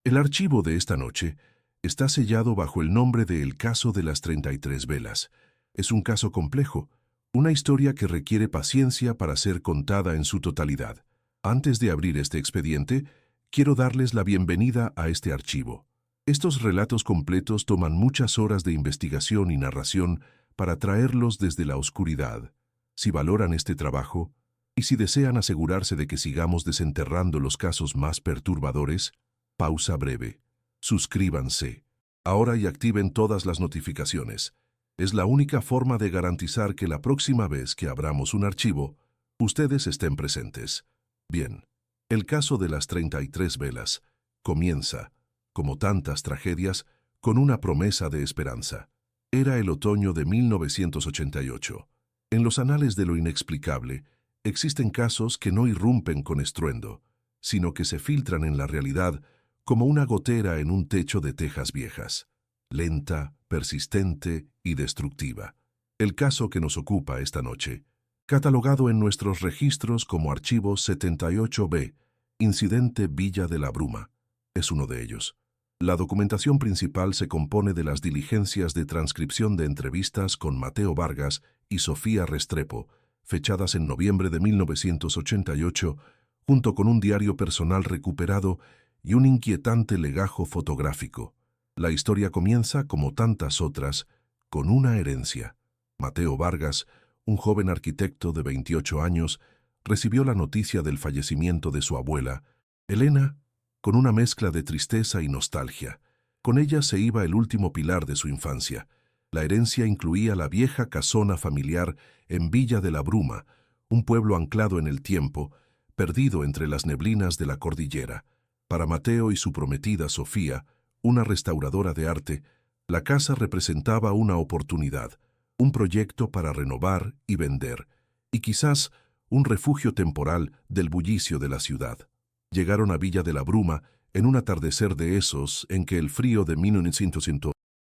El archivo de esta noche está sellado bajo el nombre de El caso de las 33 velas. Es un caso complejo, una historia que requiere paciencia para ser contada en su totalidad. Antes de abrir este expediente, quiero darles la bienvenida a este archivo. Estos relatos completos toman muchas horas de investigación y narración para traerlos desde la oscuridad. Si valoran este trabajo, y si desean asegurarse de que sigamos desenterrando los casos más perturbadores, pausa breve. Suscríbanse ahora y activen todas las notificaciones. Es la única forma de garantizar que la próxima vez que abramos un archivo, ustedes estén presentes. Bien, el caso de las 33 velas comienza, como tantas tragedias, con una promesa de esperanza. Era el otoño de 1988. En los anales de lo inexplicable, existen casos que no irrumpen con estruendo, sino que se filtran en la realidad como una gotera en un techo de tejas viejas, lenta, persistente y destructiva. El caso que nos ocupa esta noche, catalogado en nuestros registros como Archivo 78B, Incidente Villa de la Bruma, es uno de ellos. La documentación principal se compone de las diligencias de transcripción de entrevistas con Mateo Vargas y Sofía Restrepo, fechadas en noviembre de 1988, junto con un diario personal recuperado y un inquietante legajo fotográfico. La historia comienza, como tantas otras, con una herencia. Mateo Vargas, un joven arquitecto de 28 años, recibió la noticia del fallecimiento de su abuela, Elena, con una mezcla de tristeza y nostalgia. Con ella se iba el último pilar de su infancia. La herencia incluía la vieja casona familiar en Villa de la Bruma, un pueblo anclado en el tiempo, perdido entre las neblinas de la cordillera. Para Mateo y su prometida Sofía, una restauradora de arte, la casa representaba una oportunidad, un proyecto para renovar y vender, y quizás un refugio temporal del bullicio de la ciudad. Llegaron a Villa de la Bruma en un atardecer de esos en que el frío de 1900,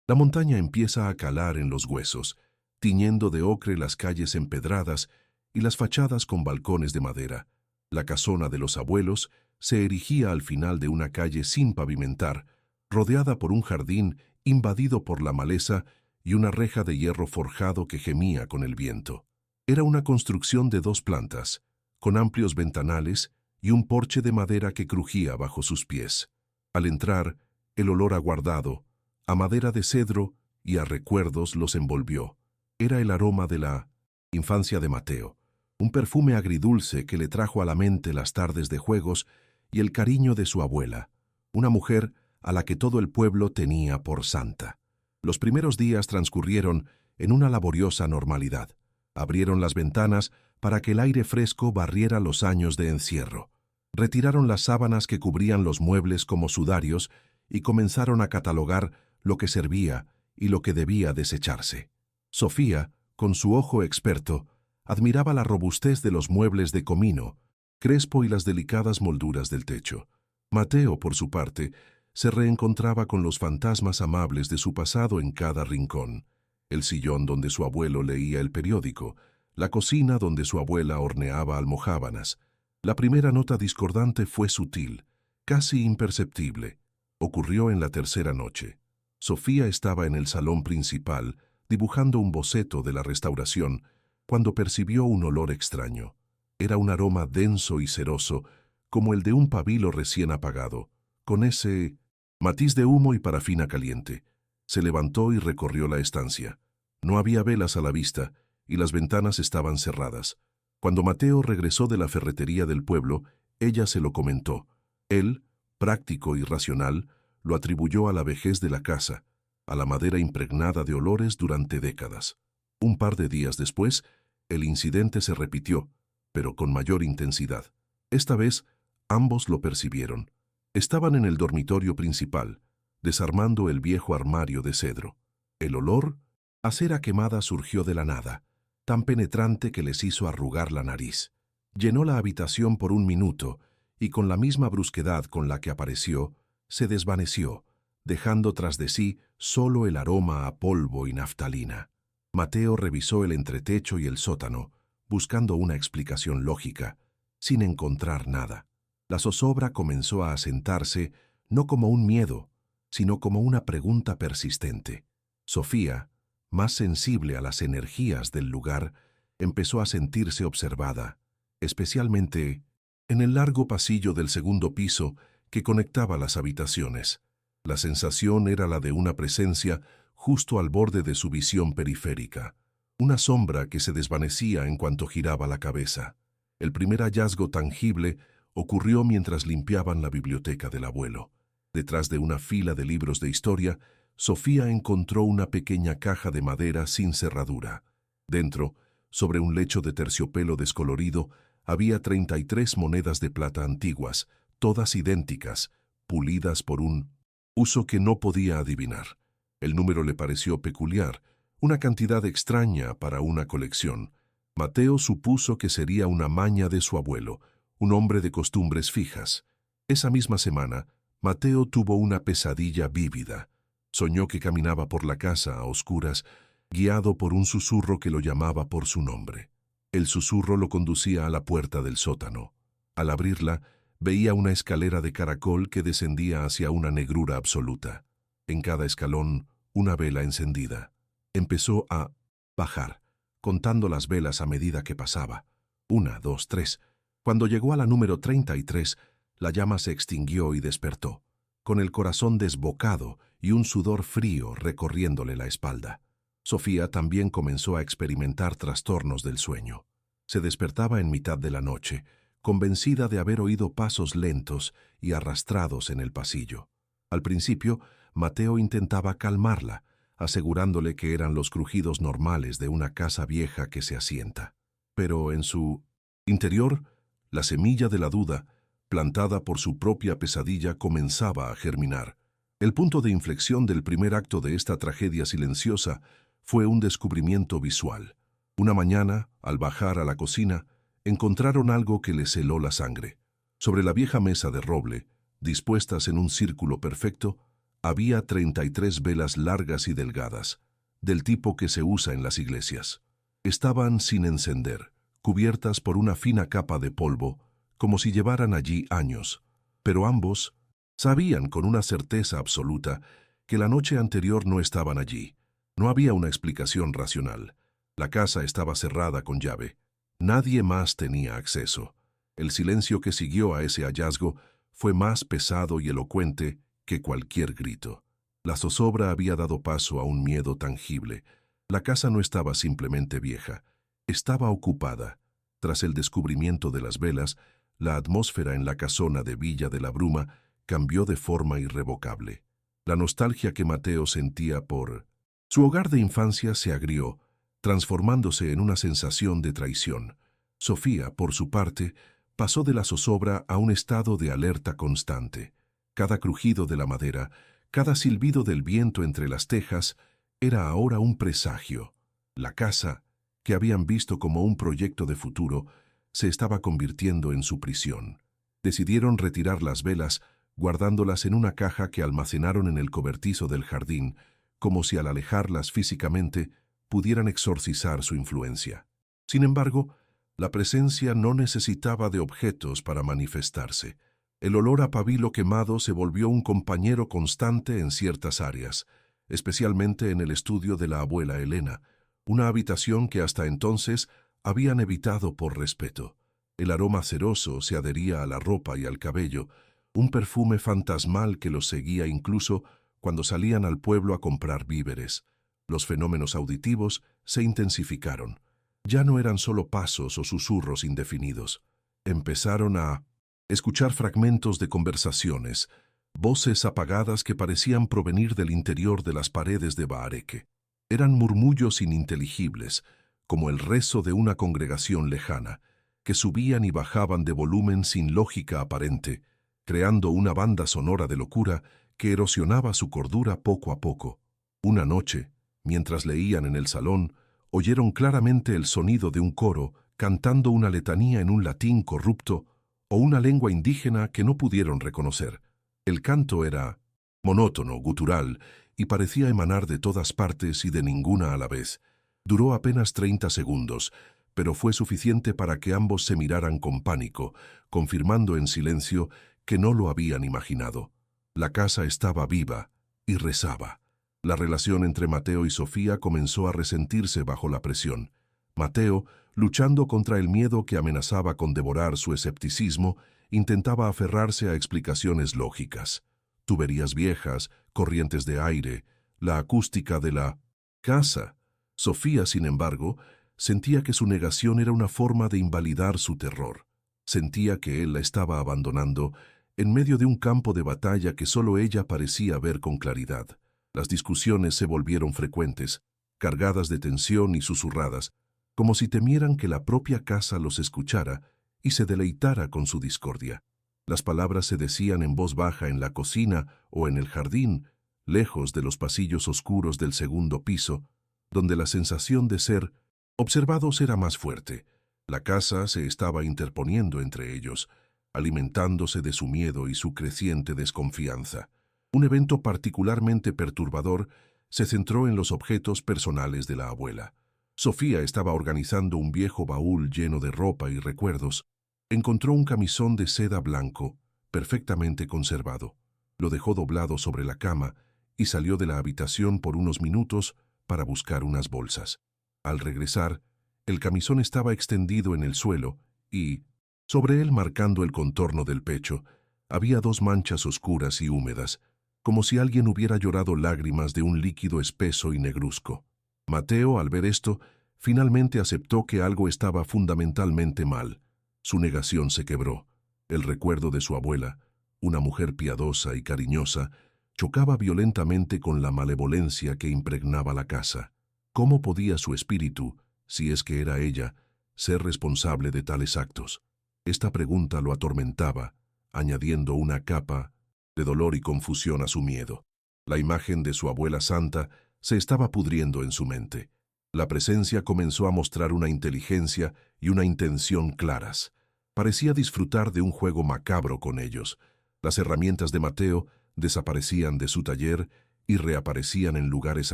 la montaña empieza a calar en los huesos, tiñendo de ocre las calles empedradas y las fachadas con balcones de madera. La casona de los abuelos se erigía al final de una calle sin pavimentar, rodeada por un jardín invadido por la maleza y una reja de hierro forjado que gemía con el viento. Era una construcción de 2 plantas, con amplios ventanales y un porche de madera que crujía bajo sus pies. Al entrar, el olor aguardado, a madera de cedro y a recuerdos los envolvió. Era el aroma de la infancia de Mateo, un perfume agridulce que le trajo a la mente las tardes de juegos y el cariño de su abuela, una mujer a la que todo el pueblo tenía por santa. Los primeros días transcurrieron en una laboriosa normalidad. Abrieron las ventanas para que el aire fresco barriera los años de encierro. Retiraron las sábanas que cubrían los muebles como sudarios y comenzaron a catalogar lo que servía y lo que debía desecharse. Sofía, con su ojo experto, admiraba la robustez de los muebles de comino, crespo y las delicadas molduras del techo. Mateo, por su parte, se reencontraba con los fantasmas amables de su pasado en cada rincón. El sillón donde su abuelo leía el periódico, la cocina donde su abuela horneaba almojábanas. La primera nota discordante fue sutil, casi imperceptible. Ocurrió en la tercera noche. Sofía estaba en el salón principal, dibujando un boceto de la restauración, cuando percibió un olor extraño. Era un aroma denso y ceroso, como el de un pabilo recién apagado, con ese matiz de humo y parafina caliente. Se levantó y recorrió la estancia. No había velas a la vista, y las ventanas estaban cerradas. Cuando Mateo regresó de la ferretería del pueblo, ella se lo comentó. Él, práctico y racional, lo atribuyó a la vejez de la casa, a la madera impregnada de olores durante décadas. Un par de días después, el incidente se repitió, pero con mayor intensidad. Esta vez, ambos lo percibieron. Estaban en el dormitorio principal, desarmando el viejo armario de cedro. El olor a cera quemada surgió de la nada, tan penetrante que les hizo arrugar la nariz. Llenó la habitación por un minuto y con la misma brusquedad con la que apareció, se desvaneció, dejando tras de sí solo el aroma a polvo y naftalina. Mateo revisó el entretecho y el sótano, buscando una explicación lógica, sin encontrar nada. La zozobra comenzó a asentarse no como un miedo, sino como una pregunta persistente. Sofía, más sensible a las energías del lugar, empezó a sentirse observada, especialmente en el largo pasillo del segundo piso que conectaba las habitaciones. La sensación era la de una presencia justo al borde de su visión periférica, una sombra que se desvanecía en cuanto giraba la cabeza. El primer hallazgo tangible ocurrió mientras limpiaban la biblioteca del abuelo. Detrás de una fila de libros de historia, Sofía encontró una pequeña caja de madera sin cerradura. Dentro, sobre un lecho de terciopelo descolorido, había 33 monedas de plata antiguas, todas idénticas, pulidas por un uso que no podía adivinar. El número le pareció peculiar, una cantidad extraña para una colección. Mateo supuso que sería una maña de su abuelo, un hombre de costumbres fijas. Esa misma semana, Mateo tuvo una pesadilla vívida. Soñó que caminaba por la casa a oscuras, guiado por un susurro que lo llamaba por su nombre. El susurro lo conducía a la puerta del sótano. Al abrirla, veía una escalera de caracol que descendía hacia una negrura absoluta. En cada escalón, una vela encendida. Empezó a bajar, contando las velas a medida que pasaba. 1, 2, 3. Cuando llegó a la número 33, la llama se extinguió y despertó, con el corazón desbocado y un sudor frío recorriéndole la espalda. Sofía también comenzó a experimentar trastornos del sueño. Se despertaba en mitad de la noche, convencida de haber oído pasos lentos y arrastrados en el pasillo. Al principio, Mateo intentaba calmarla, asegurándole que eran los crujidos normales de una casa vieja que se asienta. Pero en su interior, la semilla de la duda, plantada por su propia pesadilla, comenzaba a germinar. El punto de inflexión del primer acto de esta tragedia silenciosa fue un descubrimiento visual. Una mañana, al bajar a la cocina, encontraron algo que les heló la sangre. Sobre la vieja mesa de roble, dispuestas en un círculo perfecto, había 33 velas largas y delgadas, del tipo que se usa en las iglesias. Estaban sin encender, cubiertas por una fina capa de polvo, como si llevaran allí años, pero ambos sabían con una certeza absoluta que la noche anterior no estaban allí. No había una explicación racional. La casa estaba cerrada con llave. Nadie más tenía acceso. El silencio que siguió a ese hallazgo fue más pesado y elocuente que cualquier grito. La zozobra había dado paso a un miedo tangible. La casa no estaba simplemente vieja, estaba ocupada. Tras el descubrimiento de las velas, la atmósfera en la casona de Villa de la Bruma cambió de forma irrevocable. La nostalgia que Mateo sentía por su hogar de infancia se agrió, transformándose en una sensación de traición. Sofía, por su parte, pasó de la zozobra a un estado de alerta constante. Cada crujido de la madera, cada silbido del viento entre las tejas, era ahora un presagio. La casa, que habían visto como un proyecto de futuro, se estaba convirtiendo en su prisión. Decidieron retirar las velas, guardándolas en una caja que almacenaron en el cobertizo del jardín, como si al alejarlas físicamente pudieran exorcizar su influencia. Sin embargo, la presencia no necesitaba de objetos para manifestarse. El olor a pabilo quemado se volvió un compañero constante en ciertas áreas, especialmente en el estudio de la abuela Elena, una habitación que hasta entonces habían evitado por respeto. El aroma ceroso se adhería a la ropa y al cabello, un perfume fantasmal que los seguía incluso cuando salían al pueblo a comprar víveres. Los fenómenos auditivos se intensificaron. Ya no eran solo pasos o susurros indefinidos. Empezaron a escuchar fragmentos de conversaciones, voces apagadas que parecían provenir del interior de las paredes de Baareque. Eran murmullos ininteligibles, como el rezo de una congregación lejana, que subían y bajaban de volumen sin lógica aparente, creando una banda sonora de locura que erosionaba su cordura poco a poco. Una noche, mientras leían en el salón, oyeron claramente el sonido de un coro cantando una letanía en un latín corrupto o una lengua indígena que no pudieron reconocer. El canto era monótono, gutural, y parecía emanar de todas partes y de ninguna a la vez. Duró apenas 30 segundos, pero fue suficiente para que ambos se miraran con pánico, confirmando en silencio que no lo habían imaginado. La casa estaba viva y rezaba. La relación entre Mateo y Sofía comenzó a resentirse bajo la presión. Mateo, luchando contra el miedo que amenazaba con devorar su escepticismo, intentaba aferrarse a explicaciones lógicas. Tuberías viejas, corrientes de aire, la acústica de la casa. Sofía, sin embargo, sentía que su negación era una forma de invalidar su terror. Sentía que él la estaba abandonando en medio de un campo de batalla que solo ella parecía ver con claridad. Las discusiones se volvieron frecuentes, cargadas de tensión y susurradas, como si temieran que la propia casa los escuchara y se deleitara con su discordia. Las palabras se decían en voz baja en la cocina o en el jardín, lejos de los pasillos oscuros del segundo piso, donde la sensación de ser observados era más fuerte. La casa se estaba interponiendo entre ellos, alimentándose de su miedo y su creciente desconfianza. Un evento particularmente perturbador se centró en los objetos personales de la abuela. Sofía estaba organizando un viejo baúl lleno de ropa y recuerdos. Encontró un camisón de seda blanco, perfectamente conservado. Lo dejó doblado sobre la cama y salió de la habitación por unos minutos para buscar unas bolsas. Al regresar, el camisón estaba extendido en el suelo y, sobre él marcando el contorno del pecho, había dos manchas oscuras y húmedas, como si alguien hubiera llorado lágrimas de un líquido espeso y negruzco. Mateo, al ver esto, finalmente aceptó que algo estaba fundamentalmente mal. Su negación se quebró. El recuerdo de su abuela, una mujer piadosa y cariñosa, chocaba violentamente con la malevolencia que impregnaba la casa. ¿Cómo podía su espíritu, si es que era ella, ser responsable de tales actos? Esta pregunta lo atormentaba, añadiendo una capa de dolor y confusión a su miedo. La imagen de su abuela santa se estaba pudriendo en su mente. La presencia comenzó a mostrar una inteligencia y una intención claras. Parecía disfrutar de un juego macabro con ellos. Las herramientas de Mateo desaparecían de su taller y reaparecían en lugares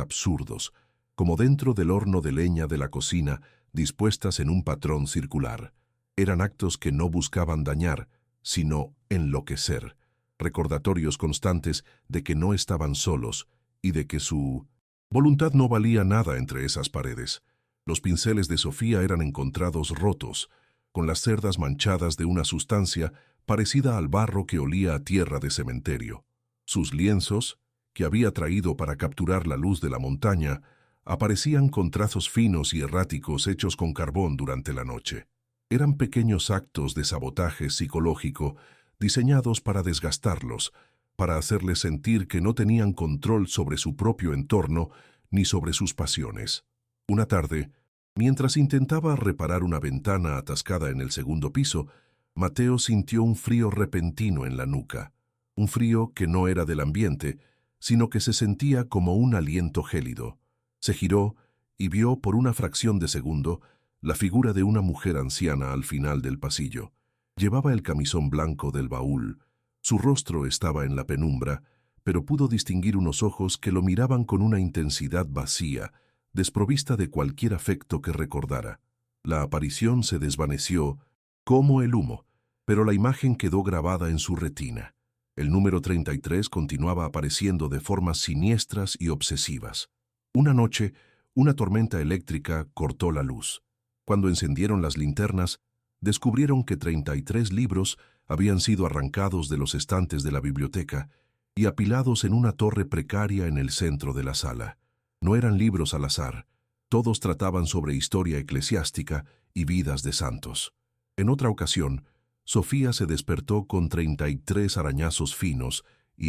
absurdos, como dentro del horno de leña de la cocina, dispuestas en un patrón circular. Eran actos que no buscaban dañar, sino enloquecer, recordatorios constantes de que no estaban solos y de que su voluntad no valía nada entre esas paredes. Los pinceles de Sofía eran encontrados rotos, con las cerdas manchadas de una sustancia parecida al barro que olía a tierra de cementerio. Sus lienzos, que había traído para capturar la luz de la montaña, aparecían con trazos finos y erráticos hechos con carbón durante la noche. Eran pequeños actos de sabotaje psicológico diseñados para desgastarlos, para hacerles sentir que no tenían control sobre su propio entorno ni sobre sus pasiones. Una tarde, mientras intentaba reparar una ventana atascada en el segundo piso, Mateo sintió un frío repentino en la nuca, un frío que no era del ambiente, sino que se sentía como un aliento gélido. Se giró y vio por una fracción de segundo la figura de una mujer anciana al final del pasillo. Llevaba el camisón blanco del baúl. Su rostro estaba en la penumbra, pero pudo distinguir unos ojos que lo miraban con una intensidad vacía, desprovista de cualquier afecto que recordara. La aparición se desvaneció como el humo, pero la imagen quedó grabada en su retina. El número 33 continuaba apareciendo de formas siniestras y obsesivas. Una noche, una tormenta eléctrica cortó la luz. Cuando encendieron las linternas, descubrieron que 33 libros habían sido arrancados de los estantes de la biblioteca y apilados en una torre precaria en el centro de la sala. No eran libros al azar, todos trataban sobre historia eclesiástica y vidas de santos. En otra ocasión, Sofía se despertó con 33 arañazos finos y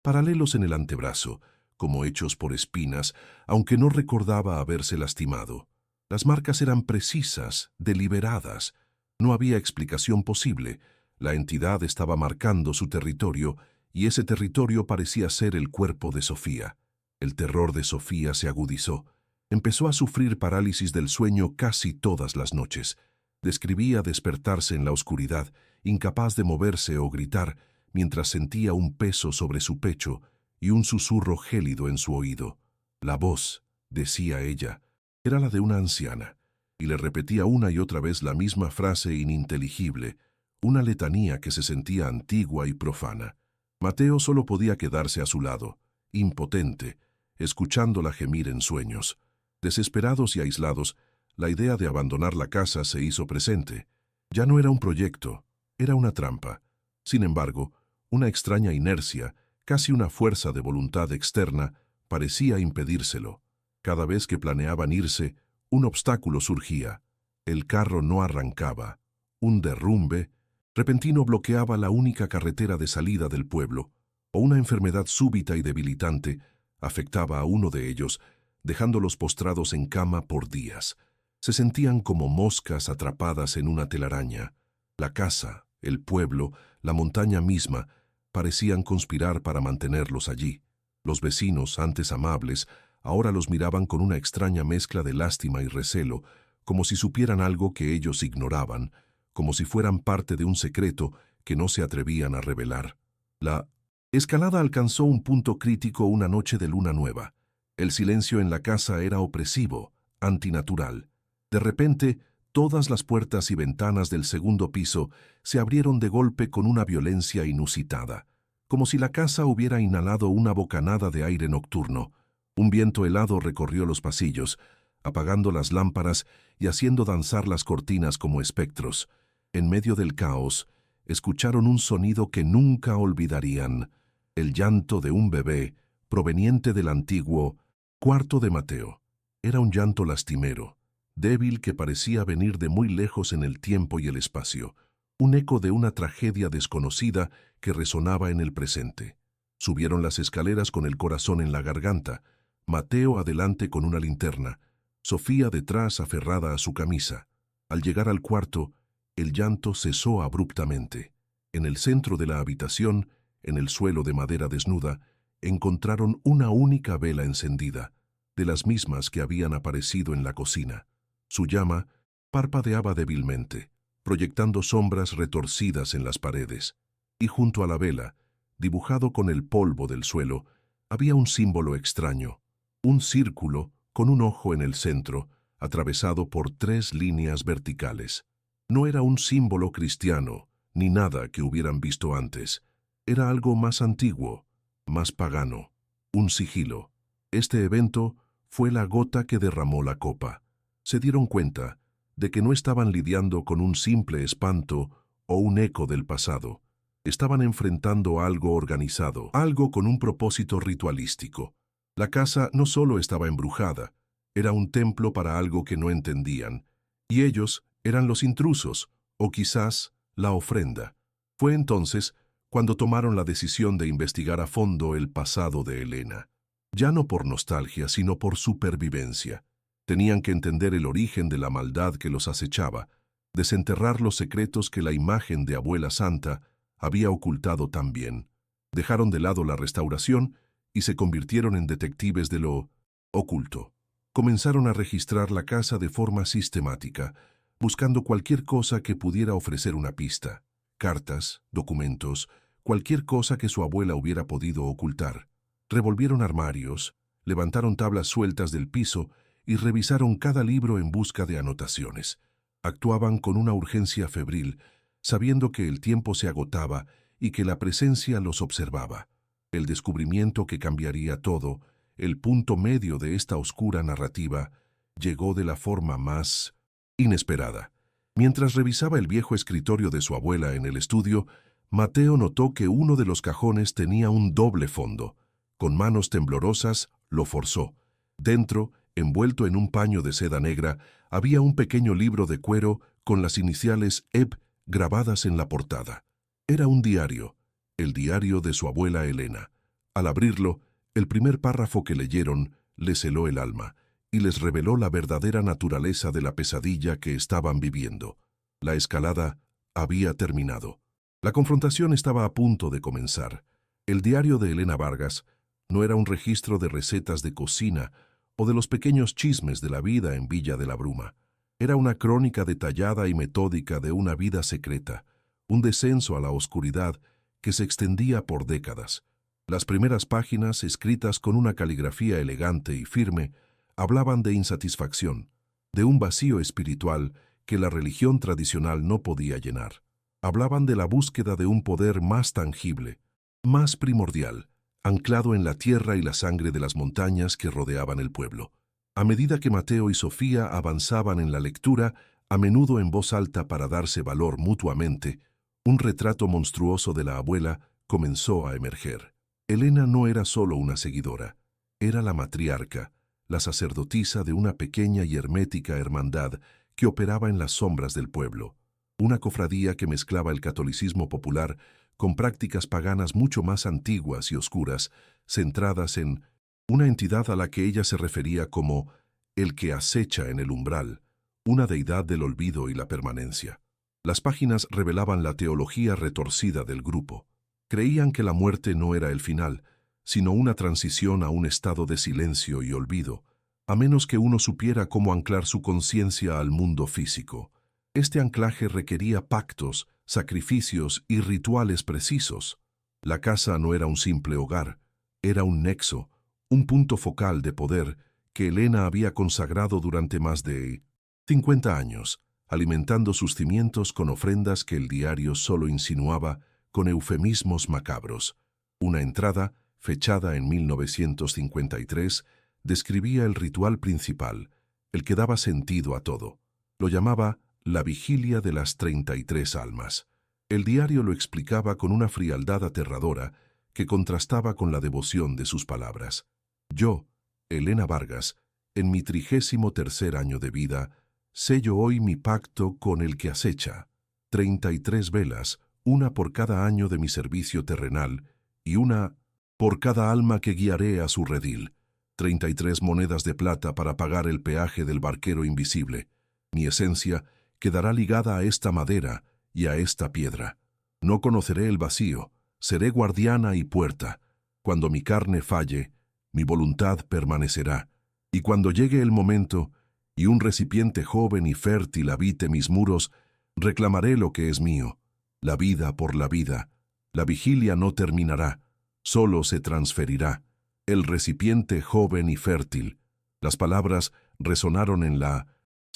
paralelos en el antebrazo, como hechos por espinas, aunque no recordaba haberse lastimado. Las marcas eran precisas, deliberadas. No había explicación posible. La entidad estaba marcando su territorio y ese territorio parecía ser el cuerpo de Sofía. El terror de Sofía se agudizó. Empezó a sufrir parálisis del sueño casi todas las noches. Describía despertarse en la oscuridad, incapaz de moverse o gritar, mientras sentía un peso sobre su pecho y un susurro gélido en su oído. La voz, decía ella, era la de una anciana, y le repetía una y otra vez la misma frase ininteligible, una letanía que se sentía antigua y profana. Mateo solo podía quedarse a su lado, impotente, escuchándola gemir en sueños. Desesperados y aislados, la idea de abandonar la casa se hizo presente. Ya no era un proyecto, era una trampa. Sin embargo, una extraña inercia, casi una fuerza de voluntad externa, parecía impedírselo. Cada vez que planeaban irse, un obstáculo surgía. El carro no arrancaba. Un derrumbe repentino bloqueaba la única carretera de salida del pueblo, o una enfermedad súbita y debilitante afectaba a uno de ellos, dejándolos postrados en cama por días. Se sentían como moscas atrapadas en una telaraña. La casa, el pueblo, la montaña misma, parecían conspirar para mantenerlos allí. Los vecinos, antes amables, ahora los miraban con una extraña mezcla de lástima y recelo, como si supieran algo que ellos ignoraban, como si fueran parte de un secreto que no se atrevían a revelar. La escalada alcanzó un punto crítico una noche de luna nueva. El silencio en la casa era opresivo, antinatural. De repente, todas las puertas y ventanas del segundo piso se abrieron de golpe con una violencia inusitada, como si la casa hubiera inhalado una bocanada de aire nocturno. Un viento helado recorrió los pasillos, apagando las lámparas y haciendo danzar las cortinas como espectros. En medio del caos, escucharon un sonido que nunca olvidarían, el llanto de un bebé proveniente del antiguo cuarto de Mateo. Era un llanto lastimero, débil que parecía venir de muy lejos en el tiempo y el espacio, un eco de una tragedia desconocida que resonaba en el presente. Subieron las escaleras con el corazón en la garganta, Mateo adelante con una linterna, Sofía detrás aferrada a su camisa. Al llegar al cuarto, el llanto cesó abruptamente. En el centro de la habitación, en el suelo de madera desnuda, encontraron una única vela encendida, de las mismas que habían aparecido en la cocina. Su llama parpadeaba débilmente, proyectando sombras retorcidas en las paredes, y junto a la vela, dibujado con el polvo del suelo, había un símbolo extraño, un círculo con un ojo en el centro, atravesado por 3 líneas verticales. No era un símbolo cristiano, ni nada que hubieran visto antes. Era algo más antiguo, más pagano, un sigilo. Este evento fue la gota que derramó la copa. Se dieron cuenta de que no estaban lidiando con un simple espanto o un eco del pasado. Estaban enfrentando algo organizado, algo con un propósito ritualístico. La casa no solo estaba embrujada, era un templo para algo que no entendían, y ellos eran los intrusos, o quizás la ofrenda. Fue entonces cuando tomaron la decisión de investigar a fondo el pasado de Elena. Ya no por nostalgia, sino por supervivencia. Tenían que entender el origen de la maldad que los acechaba, desenterrar los secretos que la imagen de Abuela Santa había ocultado tan bien. Dejaron de lado la restauración y se convirtieron en detectives de lo oculto. Comenzaron a registrar la casa de forma sistemática, buscando cualquier cosa que pudiera ofrecer una pista. Cartas, documentos, cualquier cosa que su abuela hubiera podido ocultar. Revolvieron armarios, levantaron tablas sueltas del piso y revisaron cada libro en busca de anotaciones. Actuaban con una urgencia febril, sabiendo que el tiempo se agotaba y que la presencia los observaba. El descubrimiento que cambiaría todo, el punto medio de esta oscura narrativa, llegó de la forma más inesperada. Mientras revisaba el viejo escritorio de su abuela en el estudio, Mateo notó que uno de los cajones tenía un doble fondo. Con manos temblorosas, lo forzó. Dentro, envuelto en un paño de seda negra, había un pequeño libro de cuero con las iniciales EB grabadas en la portada. Era un diario, el diario de su abuela Elena. Al abrirlo, el primer párrafo que leyeron les heló el alma y les reveló la verdadera naturaleza de la pesadilla que estaban viviendo. La escalada había terminado. La confrontación estaba a punto de comenzar. El diario de Elena Vargas no era un registro de recetas de cocina o de los pequeños chismes de la vida en Villa de la Bruma. Era una crónica detallada y metódica de una vida secreta, un descenso a la oscuridad que se extendía por décadas. Las primeras páginas, escritas con una caligrafía elegante y firme, hablaban de insatisfacción, de un vacío espiritual que la religión tradicional no podía llenar. Hablaban de la búsqueda de un poder más tangible, más primordial, anclado en la tierra y la sangre de las montañas que rodeaban el pueblo. A medida que Mateo y Sofía avanzaban en la lectura, a menudo en voz alta para darse valor mutuamente, un retrato monstruoso de la abuela comenzó a emerger. Elena no era solo una seguidora, era la matriarca, la sacerdotisa de una pequeña y hermética hermandad que operaba en las sombras del pueblo, una cofradía que mezclaba el catolicismo popular con prácticas paganas mucho más antiguas y oscuras, centradas en una entidad a la que ella se refería como el que acecha en el umbral, una deidad del olvido y la permanencia. Las páginas revelaban la teología retorcida del grupo. Creían que la muerte no era el final, sino una transición a un estado de silencio y olvido, a menos que uno supiera cómo anclar su conciencia al mundo físico. Este anclaje requería pactos, sacrificios y rituales precisos. La casa no era un simple hogar, era un nexo, un punto focal de poder que Elena había consagrado durante más de 50 años, alimentando sus cimientos con ofrendas que el diario solo insinuaba con eufemismos macabros. Una entrada, fechada en 1953, describía el ritual principal, el que daba sentido a todo. Lo llamaba la vigilia de las 33 almas. El diario lo explicaba con una frialdad aterradora que contrastaba con la devoción de sus palabras. Yo, Elena Vargas, en mi 33º año de vida, sello hoy mi pacto con el que acecha. 33 velas, una por cada año de mi servicio terrenal y una por cada alma que guiaré a su redil. 33 monedas de plata para pagar el peaje del barquero invisible. Mi esencia quedará ligada a esta madera y a esta piedra. No conoceré el vacío, seré guardiana y puerta. Cuando mi carne falle, mi voluntad permanecerá. Y cuando llegue el momento, y un recipiente joven y fértil habite mis muros, reclamaré lo que es mío, la vida por la vida. La vigilia no terminará, solo se transferirá. El recipiente joven y fértil. Las palabras resonaron en la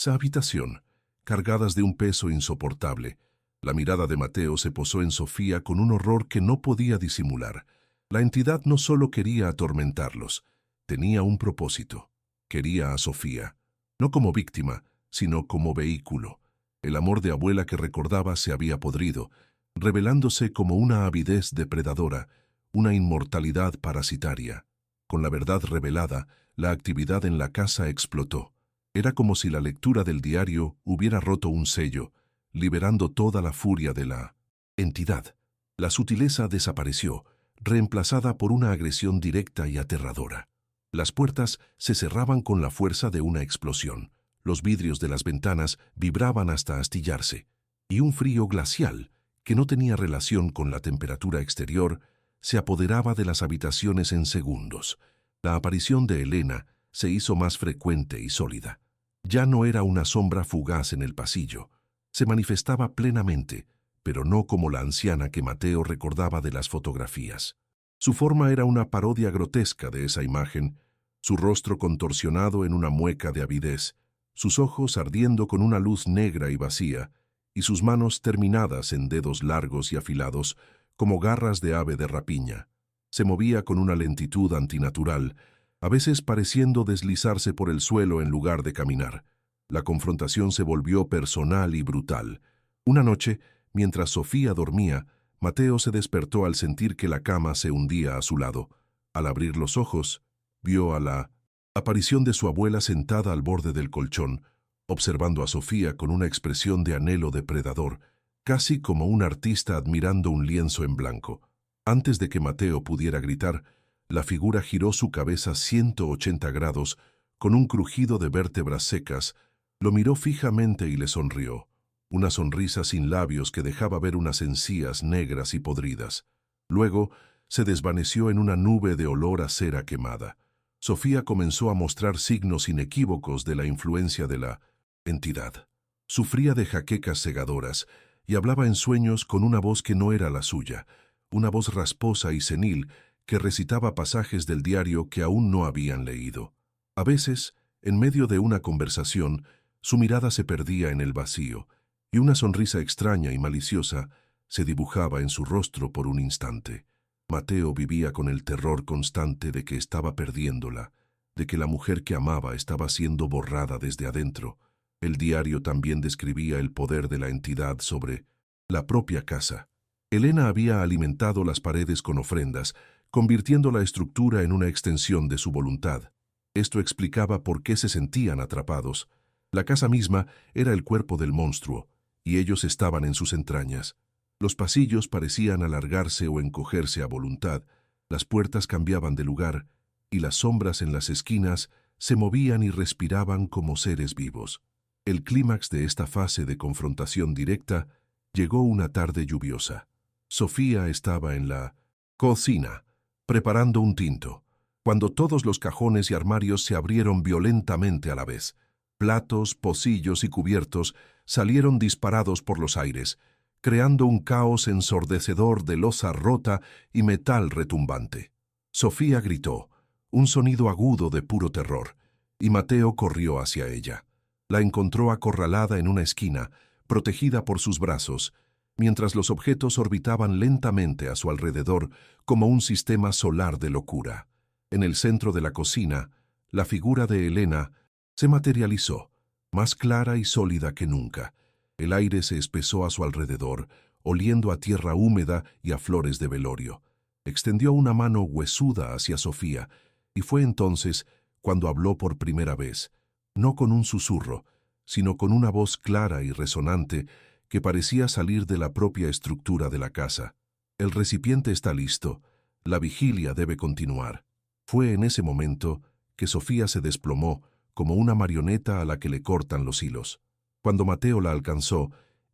habitación, cargadas de un peso insoportable. La mirada de Mateo se posó en Sofía con un horror que no podía disimular. La entidad no solo quería atormentarlos, tenía un propósito. Quería a Sofía, no como víctima, sino como vehículo. El amor de abuela que recordaba se había podrido, revelándose como una avidez depredadora, una inmortalidad parasitaria. Con la verdad revelada, la actividad en la casa explotó. Era como si la lectura del diario hubiera roto un sello, liberando toda la furia de la entidad. La sutileza desapareció, reemplazada por una agresión directa y aterradora. Las puertas se cerraban con la fuerza de una explosión. Los vidrios de las ventanas vibraban hasta astillarse, y un frío glacial, que no tenía relación con la temperatura exterior, se apoderaba de las habitaciones en segundos. La aparición de Elena se hizo más frecuente y sólida. Ya no era una sombra fugaz en el pasillo. Se manifestaba plenamente, pero no como la anciana que Mateo recordaba de las fotografías. Su forma era una parodia grotesca de esa imagen, su rostro contorsionado en una mueca de avidez, sus ojos ardiendo con una luz negra y vacía, y sus manos terminadas en dedos largos y afilados, como garras de ave de rapiña. Se movía con una lentitud antinatural, a veces pareciendo deslizarse por el suelo en lugar de caminar. La confrontación se volvió personal y brutal. Una noche, mientras Sofía dormía, Mateo se despertó al sentir que la cama se hundía a su lado. Al abrir los ojos, vio a la aparición de su abuela sentada al borde del colchón, observando a Sofía con una expresión de anhelo depredador, casi como un artista admirando un lienzo en blanco. Antes de que Mateo pudiera gritar, la figura giró su cabeza 180 grados, con un crujido de vértebras secas, lo miró fijamente y le sonrió, una sonrisa sin labios que dejaba ver unas encías negras y podridas. Luego se desvaneció en una nube de olor a cera quemada. Sofía comenzó a mostrar signos inequívocos de la influencia de la entidad. Sufría de jaquecas cegadoras y hablaba en sueños con una voz que no era la suya, una voz rasposa y senil que recitaba pasajes del diario que aún no habían leído. A veces, en medio de una conversación, su mirada se perdía en el vacío, y una sonrisa extraña y maliciosa se dibujaba en su rostro por un instante. Mateo vivía con el terror constante de que estaba perdiéndola, de que la mujer que amaba estaba siendo borrada desde adentro. El diario también describía el poder de la entidad sobre la propia casa. Elena había alimentado las paredes con ofrendas, convirtiendo la estructura en una extensión de su voluntad. Esto explicaba por qué se sentían atrapados. La casa misma era el cuerpo del monstruo, y ellos estaban en sus entrañas. Los pasillos parecían alargarse o encogerse a voluntad, las puertas cambiaban de lugar, y las sombras en las esquinas se movían y respiraban como seres vivos. El clímax de esta fase de confrontación directa llegó una tarde lluviosa. Sofía estaba en la cocina, preparando un tinto, cuando todos los cajones y armarios se abrieron violentamente a la vez. Platos, pocillos y cubiertos salieron disparados por los aires, creando un caos ensordecedor de loza rota y metal retumbante. Sofía gritó, un sonido agudo de puro terror, y Mateo corrió hacia ella. La encontró acorralada en una esquina, protegida por sus brazos, mientras los objetos orbitaban lentamente a su alrededor como un sistema solar de locura. En el centro de la cocina, la figura de Elena se materializó, más clara y sólida que nunca. El aire se espesó a su alrededor, oliendo a tierra húmeda y a flores de velorio. Extendió una mano huesuda hacia Sofía, y fue entonces cuando habló por primera vez, no con un susurro, sino con una voz clara y resonante que parecía salir de la propia estructura de la casa. El recipiente está listo, la vigilia debe continuar. Fue en ese momento que Sofía se desplomó como una marioneta a la que le cortan los hilos. Cuando Mateo la alcanzó,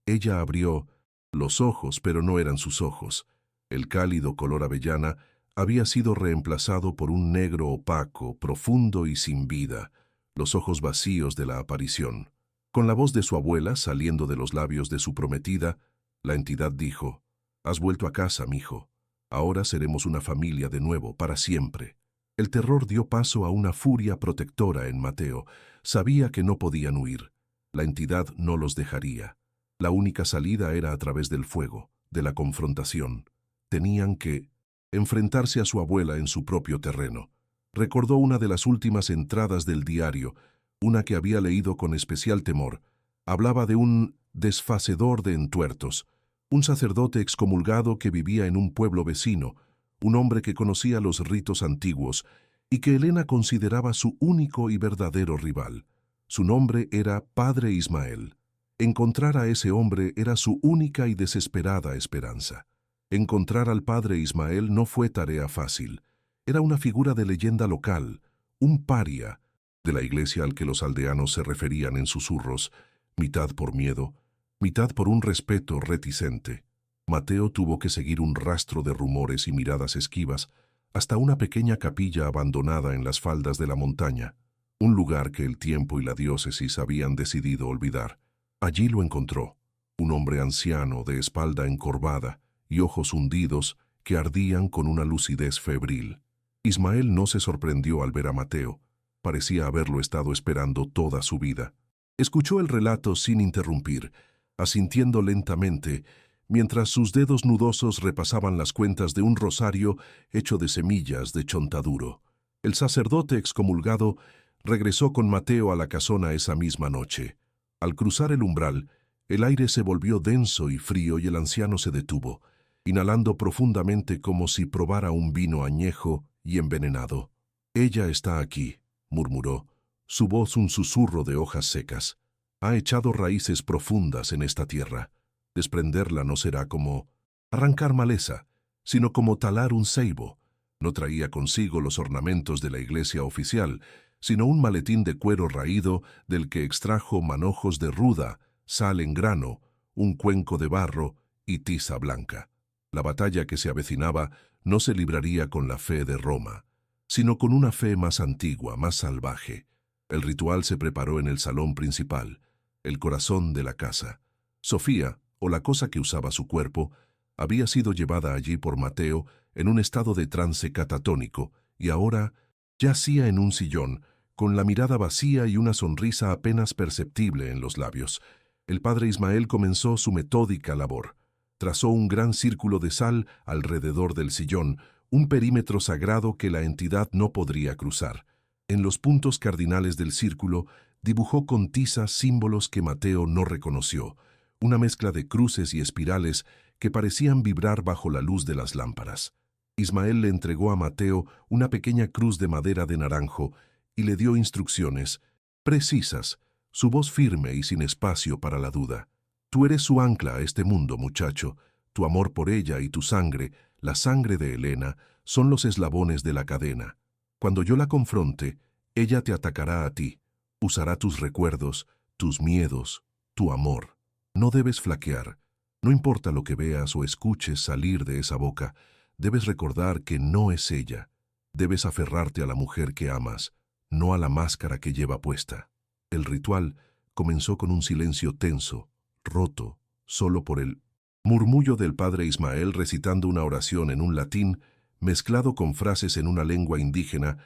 ella abrió los ojos, pero no eran sus ojos. El cálido color avellana había sido reemplazado por un negro opaco, profundo y sin vida, los ojos vacíos de la aparición. Con la voz de su abuela saliendo de los labios de su prometida, la entidad dijo, «Has vuelto a casa, mijo. Ahora seremos una familia de nuevo, para siempre». El terror dio paso a una furia protectora en Mateo. Sabía que no podían huir. La entidad no los dejaría. La única salida era a través del fuego, de la confrontación. Tenían que enfrentarse a su abuela en su propio terreno. Recordó una de las últimas entradas del diario, una que había leído con especial temor. Hablaba de un desfacedor de entuertos, un sacerdote excomulgado que vivía en un pueblo vecino, un hombre que conocía los ritos antiguos y que Elena consideraba su único y verdadero rival. Su nombre era Padre Ismael. Encontrar a ese hombre era su única y desesperada esperanza. Encontrar al Padre Ismael no fue tarea fácil. Era una figura de leyenda local, un paria, de la iglesia al que los aldeanos se referían en susurros, mitad por miedo, mitad por un respeto reticente. Mateo tuvo que seguir un rastro de rumores y miradas esquivas hasta una pequeña capilla abandonada en las faldas de la montaña, un lugar que el tiempo y la diócesis habían decidido olvidar. Allí lo encontró, un hombre anciano de espalda encorvada y ojos hundidos que ardían con una lucidez febril. Ismael no se sorprendió al ver a Mateo. Parecía haberlo estado esperando toda su vida. Escuchó el relato sin interrumpir, asintiendo lentamente, mientras sus dedos nudosos repasaban las cuentas de un rosario hecho de semillas de chontaduro. El sacerdote excomulgado regresó con Mateo a la casona esa misma noche. Al cruzar el umbral, el aire se volvió denso y frío y el anciano se detuvo, inhalando profundamente como si probara un vino añejo y envenenado. «Ella está aquí», murmuró, su voz un susurro de hojas secas. «Ha echado raíces profundas en esta tierra. Desprenderla no será como arrancar maleza, sino como talar un ceibo». No traía consigo los ornamentos de la iglesia oficial, sino un maletín de cuero raído del que extrajo manojos de ruda, sal en grano, un cuenco de barro y tiza blanca. La batalla que se avecinaba no se libraría con la fe de Roma, sino con una fe más antigua, más salvaje. El ritual se preparó en el salón principal, el corazón de la casa. Sofía, o la cosa que usaba su cuerpo, había sido llevada allí por Mateo en un estado de trance catatónico y ahora yacía en un sillón, con la mirada vacía y una sonrisa apenas perceptible en los labios. El padre Ismael comenzó su metódica labor. Trazó un gran círculo de sal alrededor del sillón, un perímetro sagrado que la entidad no podría cruzar. En los puntos cardinales del círculo dibujó con tiza símbolos que Mateo no reconoció, una mezcla de cruces y espirales que parecían vibrar bajo la luz de las lámparas. Ismael le entregó a Mateo una pequeña cruz de madera de naranjo y le dio instrucciones precisas, su voz firme y sin espacio para la duda. Tú eres su ancla a este mundo, muchacho. Tu amor por ella y tu sangre, la sangre de Elena, son los eslabones de la cadena. Cuando yo la confronte, ella te atacará a ti. Usará tus recuerdos, tus miedos, tu amor. No debes flaquear. No importa lo que veas o escuches salir de esa boca, debes recordar que no es ella. Debes aferrarte a la mujer que amas, no a la máscara que lleva puesta. El ritual comenzó con un silencio tenso, roto, solo por el murmullo del padre Ismael recitando una oración en un latín mezclado con frases en una lengua indígena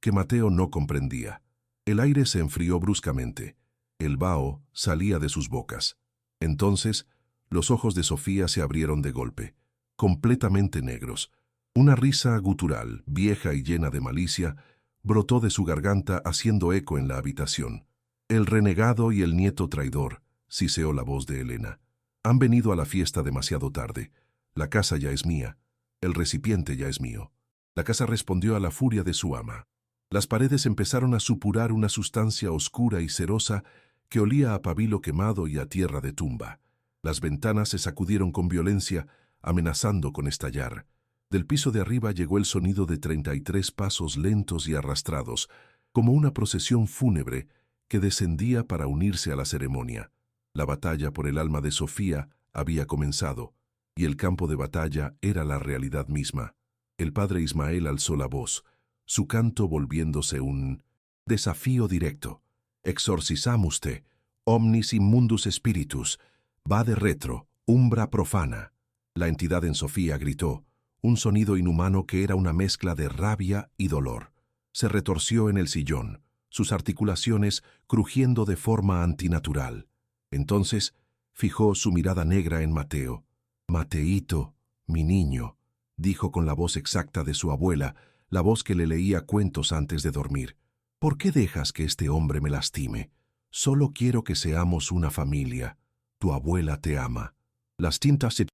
que Mateo no comprendía. El aire se enfrió bruscamente. El vaho salía de sus bocas. Entonces, los ojos de Sofía se abrieron de golpe, completamente negros. Una risa gutural, vieja y llena de malicia, brotó de su garganta haciendo eco en la habitación. El renegado y el nieto traidor, siseó la voz de Elena. Han venido a la fiesta demasiado tarde. La casa ya es mía. El recipiente ya es mío. La casa respondió a la furia de su ama. Las paredes empezaron a supurar una sustancia oscura y cerosa que olía a pabilo quemado y a tierra de tumba. Las ventanas se sacudieron con violencia, amenazando con estallar. Del piso de arriba llegó el sonido de 33 pasos lentos y arrastrados, como una procesión fúnebre que descendía para unirse a la ceremonia. La batalla por el alma de Sofía había comenzado, y el campo de batalla era la realidad misma. El padre Ismael alzó la voz, su canto volviéndose un desafío directo. Exorcizamos te, omnis immundus spiritus, vade retro, umbra profana. La entidad en Sofía gritó, un sonido inhumano que era una mezcla de rabia y dolor. Se retorció en el sillón, sus articulaciones crujiendo de forma antinatural. Entonces fijó su mirada negra en Mateo. «Mateíto, mi niño», dijo con la voz exacta de su abuela, la voz que le leía cuentos antes de dormir. «¿Por qué dejas que este hombre me lastime? Solo quiero que seamos una familia. Tu abuela te ama». Las tintas se...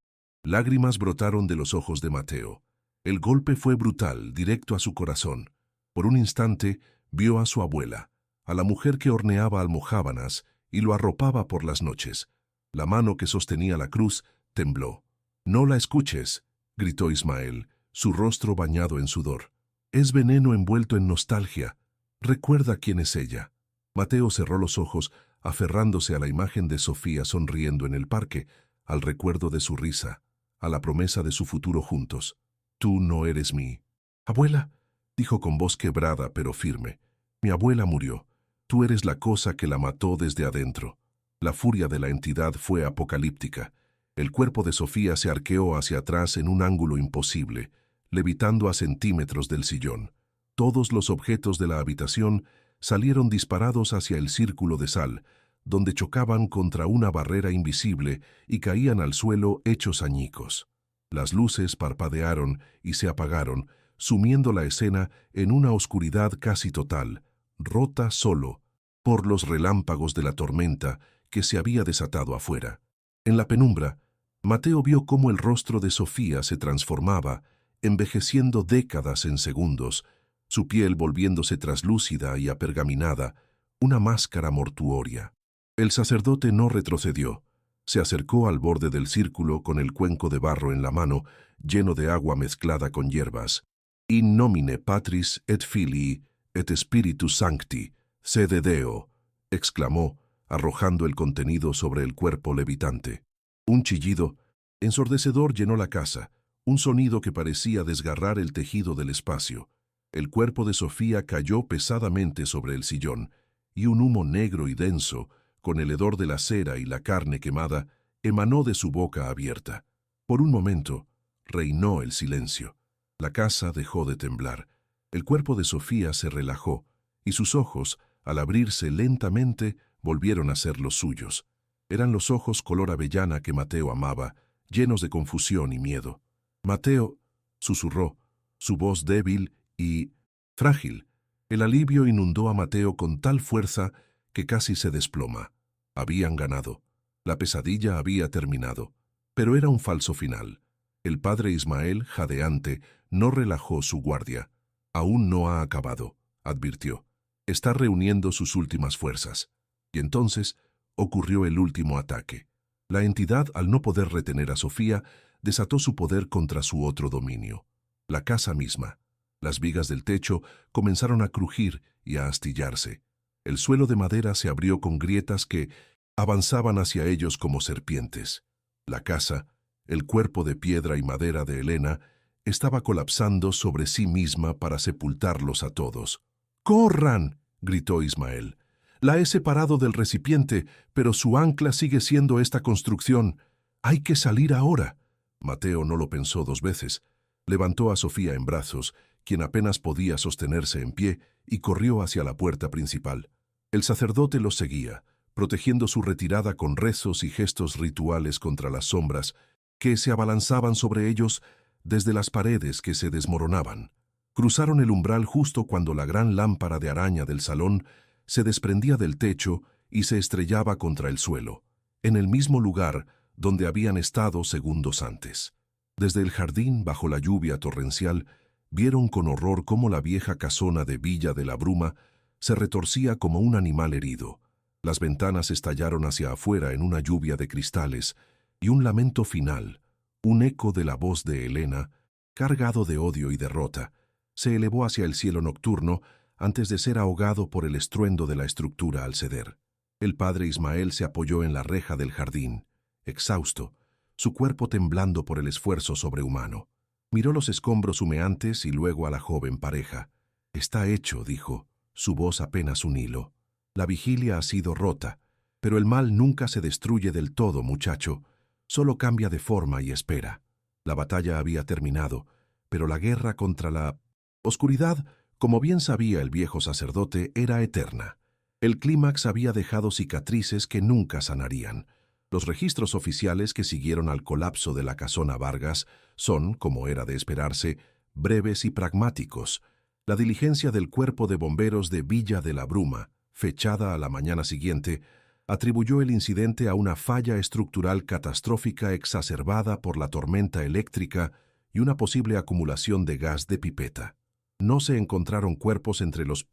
Lágrimas brotaron de los ojos de Mateo. El golpe fue brutal, directo a su corazón. Por un instante vio a su abuela, a la mujer que horneaba almojábanas y lo arropaba por las noches. La mano que sostenía la cruz tembló. «No la escuches», gritó Ismael, su rostro bañado en sudor. «Es veneno envuelto en nostalgia. Recuerda quién es ella». Mateo cerró los ojos, aferrándose a la imagen de Sofía sonriendo en el parque, al recuerdo de su risa, a la promesa de su futuro juntos. «Tú no eres mi abuela», dijo con voz quebrada pero firme. «Mi abuela murió. Tú eres la cosa que la mató desde adentro». La furia de la entidad fue apocalíptica. El cuerpo de Sofía se arqueó hacia atrás en un ángulo imposible, levitando a centímetros del sillón. Todos los objetos de la habitación salieron disparados hacia el círculo de sal, donde chocaban contra una barrera invisible y caían al suelo hechos añicos. Las luces parpadearon y se apagaron, sumiendo la escena en una oscuridad casi total, rota solo por los relámpagos de la tormenta que se había desatado afuera. En la penumbra, Mateo vio cómo el rostro de Sofía se transformaba, envejeciendo décadas en segundos, su piel volviéndose traslúcida y apergaminada, una máscara mortuoria. El sacerdote no retrocedió. Se acercó al borde del círculo con el cuenco de barro en la mano, lleno de agua mezclada con hierbas. «In nomine Patris et Filii et Spiritus Sancti, sede Deo», exclamó, arrojando el contenido sobre el cuerpo levitante. Un chillido ensordecedor llenó la casa, un sonido que parecía desgarrar el tejido del espacio. El cuerpo de Sofía cayó pesadamente sobre el sillón, y un humo negro y denso, con el hedor de la cera y la carne quemada, emanó de su boca abierta. Por un momento, reinó el silencio. La casa dejó de temblar. El cuerpo de Sofía se relajó, y sus ojos, al abrirse lentamente, volvieron a ser los suyos. Eran los ojos color avellana que Mateo amaba, llenos de confusión y miedo. «Mateo», susurró, su voz débil y frágil. El alivio inundó a Mateo con tal fuerza que casi se desploma. Habían ganado. La pesadilla había terminado. Pero era un falso final. El padre Ismael, jadeante, no relajó su guardia. «Aún no ha acabado», advirtió. «Está reuniendo sus últimas fuerzas». Y entonces ocurrió el último ataque. La entidad, al no poder retener a Sofía, desató su poder contra su otro dominio, la casa misma. Las vigas del techo comenzaron a crujir y a astillarse. El suelo de madera se abrió con grietas que avanzaban hacia ellos como serpientes. La casa, el cuerpo de piedra y madera de Elena, estaba colapsando sobre sí misma para sepultarlos a todos. «¡Corran!», gritó Ismael. «La he separado del recipiente, pero su ancla sigue siendo esta construcción. Hay que salir ahora». Mateo no lo pensó dos veces. Levantó a Sofía en brazos, quien apenas podía sostenerse en pie, y corrió hacia la puerta principal. El sacerdote los seguía, protegiendo su retirada con rezos y gestos rituales contra las sombras que se abalanzaban sobre ellos desde las paredes que se desmoronaban. Cruzaron el umbral justo cuando la gran lámpara de araña del salón se desprendía del techo y se estrellaba contra el suelo, en el mismo lugar donde habían estado segundos antes. Desde el jardín, bajo la lluvia torrencial, vieron con horror cómo la vieja casona de Villa de la Bruma se retorcía como un animal herido. Las ventanas estallaron hacia afuera en una lluvia de cristales, y un lamento final, un eco de la voz de Elena, cargado de odio y derrota, se elevó hacia el cielo nocturno antes de ser ahogado por el estruendo de la estructura al ceder. El padre Ismael se apoyó en la reja del jardín, exhausto, su cuerpo temblando por el esfuerzo sobrehumano. Miró los escombros humeantes y luego a la joven pareja. «Está hecho», dijo, su voz apenas un hilo. «La vigilia ha sido rota, pero el mal nunca se destruye del todo, muchacho. Solo cambia de forma y espera». La batalla había terminado, pero la guerra contra la oscuridad, como bien sabía el viejo sacerdote, era eterna. El clímax había dejado cicatrices que nunca sanarían. Los registros oficiales que siguieron al colapso de la casona Vargas son, como era de esperarse, breves y pragmáticos. La diligencia del cuerpo de bomberos de Villa de la Bruma, fechada a la mañana siguiente, atribuyó el incidente a una falla estructural catastrófica exacerbada por la tormenta eléctrica y una posible acumulación de gas de pipeta. No se encontraron cuerpos entre los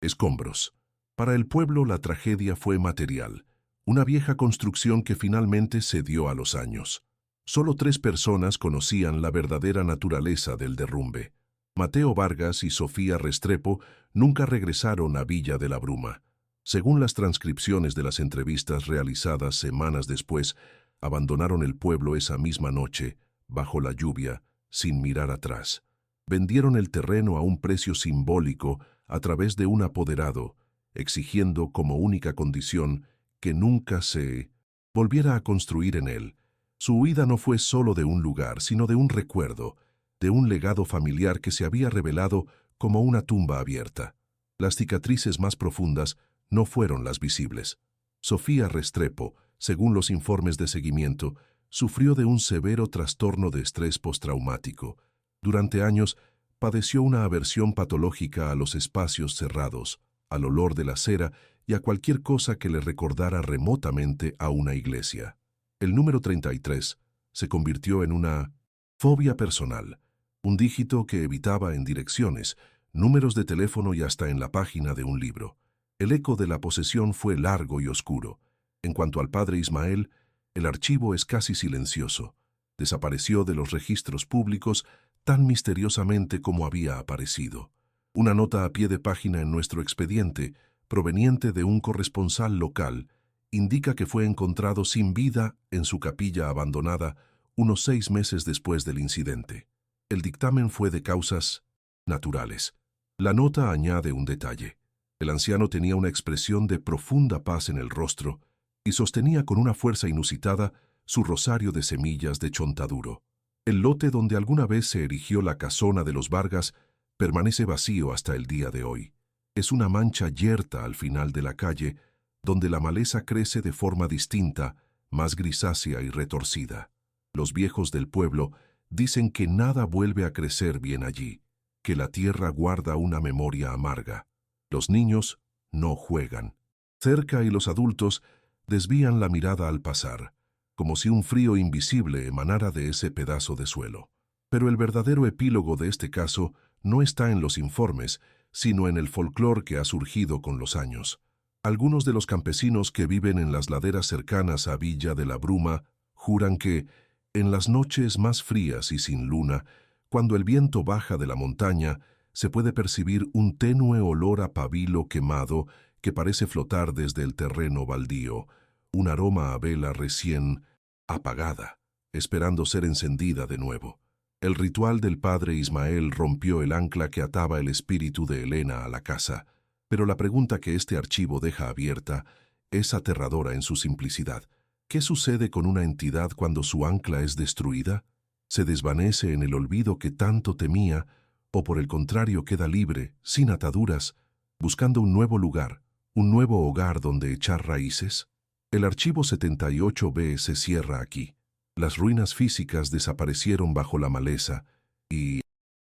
escombros. Para el pueblo la tragedia fue material, una vieja construcción que finalmente cedió a los años. Solo 3 personas conocían la verdadera naturaleza del derrumbe. Mateo Vargas y Sofía Restrepo nunca regresaron a Villa de la Bruma. Según las transcripciones de las entrevistas realizadas semanas después, abandonaron el pueblo esa misma noche, bajo la lluvia, sin mirar atrás. Vendieron el terreno a un precio simbólico a través de un apoderado, exigiendo como única condición que nunca se volviera a construir en él. Su huida no fue solo de un lugar, sino de un recuerdo, de un legado familiar que se había revelado como una tumba abierta. Las cicatrices más profundas no fueron las visibles. Sofía Restrepo, según los informes de seguimiento, sufrió de un severo trastorno de estrés postraumático. Durante años, padeció una aversión patológica a los espacios cerrados, al olor de la cera y a cualquier cosa que le recordara remotamente a una iglesia. El número 33 se convirtió en una fobia personal, un dígito que evitaba en direcciones, números de teléfono y hasta en la página de un libro. El eco de la posesión fue largo y oscuro. En cuanto al padre Ismael, el archivo es casi silencioso. Desapareció de los registros públicos tan misteriosamente como había aparecido. Una nota a pie de página en nuestro expediente, proveniente de un corresponsal local, indica que fue encontrado sin vida en su capilla abandonada unos 6 meses después del incidente. El dictamen fue de causas naturales. La nota añade un detalle. El anciano tenía una expresión de profunda paz en el rostro y sostenía con una fuerza inusitada su rosario de semillas de chontaduro. El lote donde alguna vez se erigió la casona de los Vargas permanece vacío hasta el día de hoy. Es una mancha yerta al final de la calle, donde la maleza crece de forma distinta, más grisácea y retorcida. Los viejos del pueblo dicen que nada vuelve a crecer bien allí, que la tierra guarda una memoria amarga. Los niños no juegan. Cerca y los adultos desvían la mirada al pasar, como si un frío invisible emanara de ese pedazo de suelo. Pero el verdadero epílogo de este caso no está en los informes, sino en el folclore que ha surgido con los años. Algunos de los campesinos que viven en las laderas cercanas a Villa de la Bruma juran que, en las noches más frías y sin luna, cuando el viento baja de la montaña, se puede percibir un tenue olor a pabilo quemado que parece flotar desde el terreno baldío, un aroma a vela recién apagada, esperando ser encendida de nuevo. El ritual del padre Ismael rompió el ancla que ataba el espíritu de Elena a la casa, pero la pregunta que este archivo deja abierta es aterradora en su simplicidad. ¿Qué sucede con una entidad cuando su ancla es destruida? ¿Se desvanece en el olvido que tanto temía, o por el contrario queda libre, sin ataduras, buscando un nuevo lugar, un nuevo hogar donde echar raíces? El archivo 78B se cierra aquí. Las ruinas físicas desaparecieron bajo la maleza y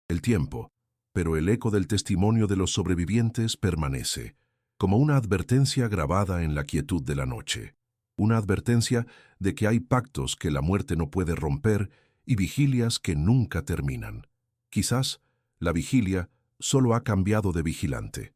el tiempo, pero el eco del testimonio de los sobrevivientes permanece, como una advertencia grabada en la quietud de la noche. Una advertencia de que hay pactos que la muerte no puede romper y vigilias que nunca terminan. Quizás la vigilia solo ha cambiado de vigilante.